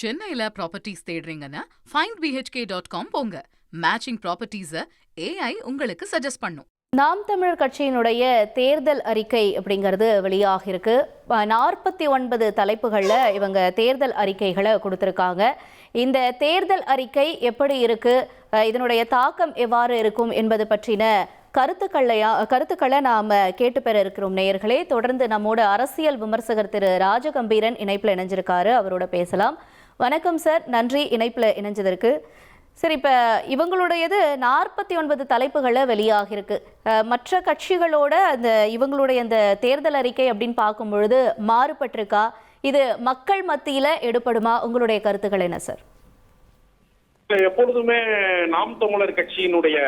சென்னையில properties தேடுறீங்கன்னா findbhk.com போங்க. Matching ப்ராப்பர்ட்டிஸை AI உங்களுக்கு சஜஸ்ட் பண்ணும். நாம் தமிழர் கட்சியினுடைய தேர்தல் அறிக்கை அப்படிங்கிறது வெளியாகிருக்கு. 49 தலைப்புகளில் இவங்க தேர்தல் அறிக்கைகளை கொடுத்துருக்காங்க. இந்த தேர்தல் அறிக்கை எப்படி இருக்கு, இதனுடைய தாக்கம் எவ்வாறு இருக்கும் என்பது பற்றின கருத்துக்களை நாம் கேட்டு பெற இருக்கிறோம். நேயர்களே, தொடர்ந்து நம்மோட அரசியல் விமர்சகர் திரு ராஜகம்பீரன் இணைப்பில் இணைஞ்சிருக்காரு. அவரோட பேசலாம். வணக்கம் சார், நன்றி இணைப்பில் இணைஞ்சதற்கு. சரி, இப்போ இவங்களுடையது 49 தலைப்புகளை வெளியாகிருக்கு. மற்ற கட்சிகளோட இவங்களுடைய அந்த தேர்தல் அறிக்கை அப்படின்னு பார்க்கும் பொழுது மாறுபட்டிருக்கா? இது மக்கள் மத்தியில் எடுபடுமா? உங்களுடைய கருத்துக்கள் என்ன சார்? எப்பொழுதுமே நாம் தமிழர் கட்சியினுடைய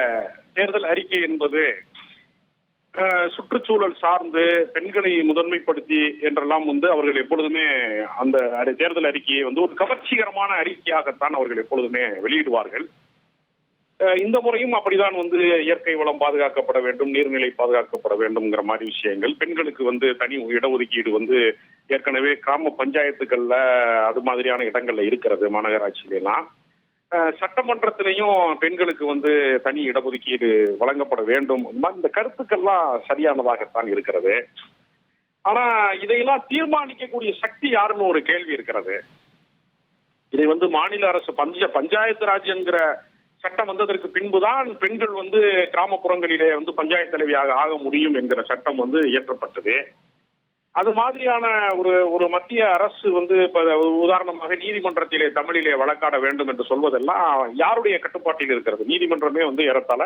தேர்தல் அறிக்கை என்பது சுற்றுச்சூழல் சார்ந்து பெண்களை முதன்மைப்படுத்தி என்றெல்லாம் அவர்கள் எப்பொழுதுமே அந்த தேர்தல் அறிக்கையை ஒரு கவர்ச்சிகரமான அறிக்கையாகத்தான் அவர்கள் எப்பொழுதுமே வெளியிடுவார்கள். இந்த முறையும் அப்படிதான் இயற்கை வளம் பாதுகாக்கப்பட வேண்டும், நீர்நிலை பாதுகாக்கப்பட வேண்டும்ங்கிற மாதிரி விஷயங்கள், பெண்களுக்கு தனி இடஒதுக்கீடு ஏற்கனவே கிராம பஞ்சாயத்துக்கள்ல அது மாதிரியான இடங்கள்ல இருக்கிறது. மாநகராட்சியிலாம் சட்டமன்றத்திலையும் பெண்களுக்கு தனி இடஒதுக்கீடு வழங்கப்பட வேண்டும். இந்த கருத்துக்கள்லாம் சரியானதாகத்தான் இருக்கிறது. ஆனா இதையெல்லாம் தீர்மானிக்கக்கூடிய சக்தி யாருன்னு ஒரு கேள்வி இருக்கிறது. இதை மாநில அரசு பஞ்சாயத்து ராஜ் என்கிற சட்டம் வந்ததற்கு பின்புதான் பெண்கள் கிராமப்புறங்களிலே பஞ்சாயத்து தலைவியாக ஆக முடியும் என்கிற சட்டம் இயற்றப்பட்டது. அது மாதிரியான ஒரு மத்திய அரசு இப்ப உதாரணமாக நீதிமன்றத்திலே தமிழிலே வழக்காட வேண்டும் என்று சொல்வதெல்லாம் யாருடைய கட்டுப்பாட்டில் இருக்கிறது? நீதிமன்றமே ஏறத்தாழ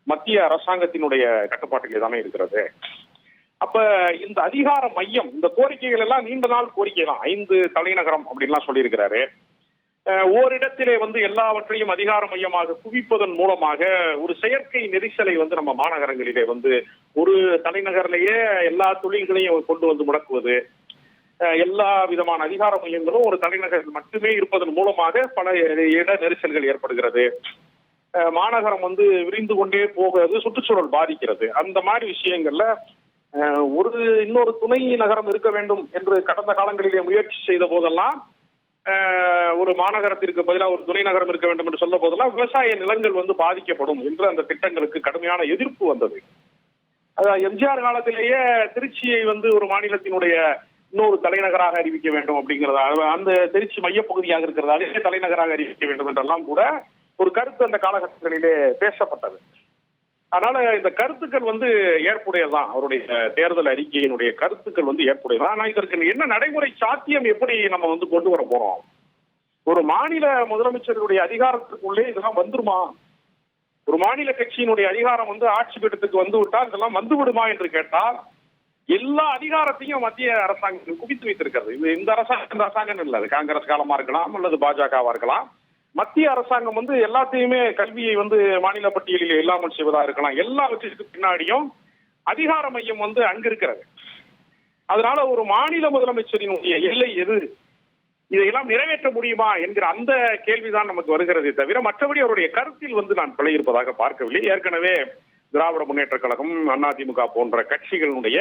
மத்திய அரசாங்கத்தினுடைய கட்டுப்பாட்டிலே தானே இருக்கிறது. அப்ப இந்த அதிகார மையம், இந்த கோரிக்கைகள் எல்லாம் நீண்ட நாள் கோரிக்கை தான். 5 தலைநகரம் அப்படின்லாம் சொல்லியிருக்கிறாரு. ஓரிடத்திலே எல்லாவற்றையும் அதிகார மையமாக குவிப்பதன் மூலமாக ஒரு செயற்கை நெரிசலை நம்ம மாநகரங்களிலே ஒரு தலைநகரிலேயே எல்லா தொழில்களையும் கொண்டு முடக்குவது, எல்லா விதமான அதிகார மையங்களும் ஒரு தலைநகரில் மட்டுமே இருப்பதன் மூலமாக பல இட நெரிசல்கள் ஏற்படுகிறது. மாநகரம் விரிந்து கொண்டே போகிறது, சுற்றுச்சூழல் பாதிக்கிறது. அந்த மாதிரி விஷயங்கள்ல இன்னொரு துணை நகரம் இருக்க வேண்டும் என்று கடந்த காலங்களிலே முயற்சி செய்த போதெல்லாம், ஒரு மாநகரத்திற்கு பதிலாக ஒரு துணை நகரம் இருக்க வேண்டும் என்று சொல்ல போதெல்லாம் விவசாய நிலங்கள் பாதிக்கப்படும் என்று அந்த திட்டங்களுக்கு கடுமையான எதிர்ப்பு வந்தது. எம்ஜிஆர் காலத்திலேயே திருச்சியை ஒரு மாநிலத்தினுடைய இன்னொரு தலைநகராக அறிவிக்க வேண்டும் அப்படிங்கிறதா, அந்த திருச்சி மையப்பகுதியாக இருக்கிறதாலே தலைநகராக அறிவிக்க வேண்டும் என்றெல்லாம் கூட ஒரு கருத்து அந்த காலகட்டங்களிலே பேசப்பட்டது. அதனால இந்த கருத்துக்கள் ஏற்புடையதான். அவருடைய தேர்தல் அறிக்கையினுடைய கருத்துக்கள் ஏற்புடையதான். ஆனா இதற்கு என்ன நடைமுறை சாத்தியம், எப்படி நம்ம கொண்டு வர போறோம்? ஒரு மாநில முதலமைச்சருடைய அதிகாரத்துக்குள்ளே இதெல்லாம் வந்துருமா? ஒரு மாநில கட்சியினுடைய அதிகாரம் ஆட்சி பீடத்துக்கு விட்டால் இதெல்லாம் விடுமா என்று கேட்டால், எல்லா அதிகாரத்தையும் மத்திய அரசாங்கம் குவித்து வைத்திருக்கிறது. இது இந்த அரசாங்கம் இல்லை, அது காங்கிரஸ் காலமா இருக்கலாம் அல்லது பாஜகவா இருக்கலாம். மத்திய அரசாங்கம் எல்லாத்தையுமே கல்வியை மாநில பட்டியலில் இல்லாமல் செய்வதா இருக்கலாம். எல்லாவற்றிற்கு பின்னாடியும் அதிகார மையம் அங்கு இருக்கிறது. அதனால ஒரு மாநில முதலமைச்சரினுடைய எல்லை எது, இதையெல்லாம் நிறைவேற்ற முடியுமா என்கிற அந்த கேள்விதான் நமக்கு வருகிறதே தவிர மற்றபடி அவருடைய கருத்தில் நான் பிழை இருப்பதாக பார்க்கவில்லை. ஏற்கனவே திராவிட முன்னேற்ற கழகம், அதிமுக போன்ற கட்சிகளுடைய,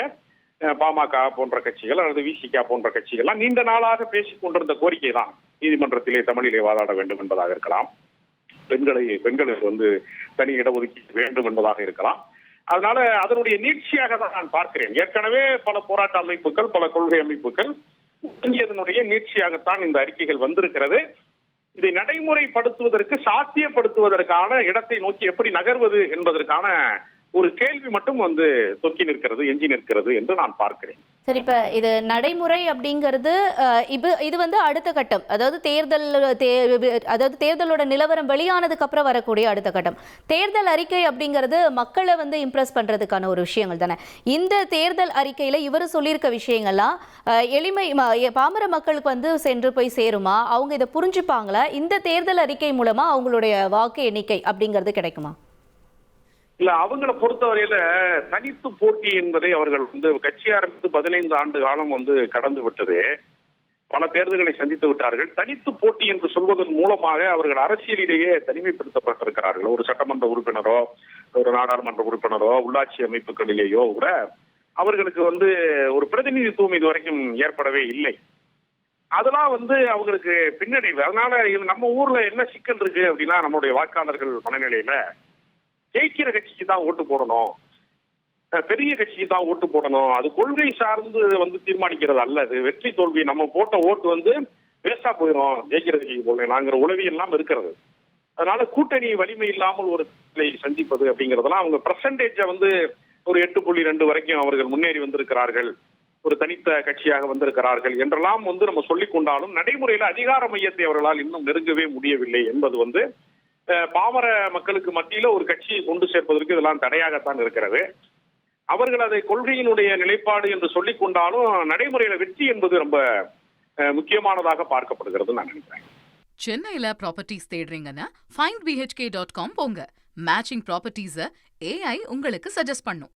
பாமக போன்ற கட்சிகள் அல்லது விசிக போன்ற கட்சிகள்லாம் நீண்ட நாளாக பேசிக் கொண்டிருந்த கோரிக்கை தான் நீதிமன்றத்திலே தமிழிலே வாதாட வேண்டும் என்பதாக இருக்கலாம், பெண்களுக்கு தனி இடஒதுக்கீடு வேண்டும் என்பதாக இருக்கலாம். அதனால அதனுடைய நீட்சியாக தான் நான் பார்க்கிறேன். ஏற்கனவே பல போராட்ட அமைப்புகள், பல கொள்கை அமைப்புகள் இதனுடைய நீட்சியாகத்தான் இந்த அறிக்கைகள் வந்திருக்கிறது. இதை நடைமுறைப்படுத்துவதற்கு, சாத்தியப்படுத்துவதற்கான இடத்தை நோக்கி எப்படி நகர்வது என்பதற்கான ஒரு கேள்வி மட்டும் தொக்கி நிற்கிறது, எஞ்சி நிற்கிறது என்று நான் பார்க்கிறேன். சரி, இப்ப இது நடைமுறை அப்படிங்கிறது இது அடுத்த கட்டம், அதாவது தேர்தலோட நிலவரம் வெளியானதுக்கு அப்புறம் வரக்கூடிய அடுத்த கட்டம். தேர்தல் அறிக்கை அப்படிங்கிறது மக்களை இம்ப்ரெஸ் பண்றதுக்கான ஒரு விஷயங்கள் தானே. இந்த தேர்தல் அறிக்கையில இவர் சொல்லியிருக்க விஷயங்கள்லாம் எளிமை பாமர மக்களுக்கு சென்று போய் சேருமா? அவங்க இதை புரிஞ்சுப்பாங்களா? இந்த தேர்தல் அறிக்கை மூலமா அவங்களுடைய வாக்கு எண்ணிக்கை அப்படிங்கிறது கிடைக்குமா? இல்ல, அவங்களை பொறுத்தவரையில தனித்து போட்டி என்பதை அவர்கள் கட்சி ஆரம்பித்து 15 ஆண்டு காலம் கடந்து விட்டது. பல தேர்தல்களை சந்தித்து விட்டார்கள். தனித்து போட்டி என்று சொல்வதன் மூலமாக அவர்கள் அரசியலிலேயே தனிமைப்படுத்தப்பட்டிருக்கிறார்கள். ஒரு சட்டமன்ற உறுப்பினரோ, ஒரு நாடாளுமன்ற உறுப்பினரோ, உள்ளாட்சி அமைப்புகளிலேயோ கூட அவர்களுக்கு ஒரு பிரதிநிதித்துவம் இதுவரைக்கும் ஏற்படவே இல்லை. அதெல்லாம் வந்து அவங்களுக்கு பின்னடைவு. அதனால இது நம்ம ஊர்ல என்ன சிக்கல் இருக்கு அப்படின்னா, நம்மளுடைய வாக்காளர்கள் மனநிலையில ஜெயிக்கிற கட்சிக்கு தான் ஓட்டு போடணும், பெரிய கட்சிக்கு தான் ஓட்டு போடணும், அது கொள்கை சார்ந்து வந்து தீர்மானிக்கிறது அல்ல. அது வெற்றி தோல்வி நம்ம போட்ட ஓட்டு வந்து வேஸ்டா போயிடும், ஜெயிக்கிற கட்சிக்கு போடலாங்கிற உளவி எல்லாம் இருக்கிறது. அதனால கூட்டணி வலிமை இல்லாமல் ஒரு சந்திப்பது அப்படிங்கறதெல்லாம் அவங்க பெர்சன்டேஜை வந்து ஒரு 8.2 வரைக்கும் அவர்கள் முன்னேறி வந்திருக்கிறார்கள், ஒரு தனித்த கட்சியாக வந்திருக்கிறார்கள் என்றெல்லாம் வந்து நம்ம சொல்லிக் கொண்டாலும் நடைமுறையில அதிகார மையத்தை அவர்களால் இன்னும் நெருங்கவே முடியவில்லை என்பது வந்து பாமர மக்களுக்கு மத்தியில ஒரு கட்சியை கொண்டு சேர்ப்பதற்கு இதெல்லாம் தடையாகத்தான் இருக்கிறது. அவர்கள் அதை கொள்கையினுடைய நிலைப்பாடு என்று சொல்லிக் கொண்டாலும் நடைமுறையில வெற்றி என்பது ரொம்ப முக்கியமானதாக பார்க்கப்படுகிறது நான் நினைக்கிறேன். சென்னையில ப்ராப்பர்ட்டிஸ் தேடுறீங்கன்னா findbhk.com போங்க. மேட்சிங் ப்ராப்பர்ட்டிஸ AI உங்களுக்கு சஜஸ்ட் பண்ணும்.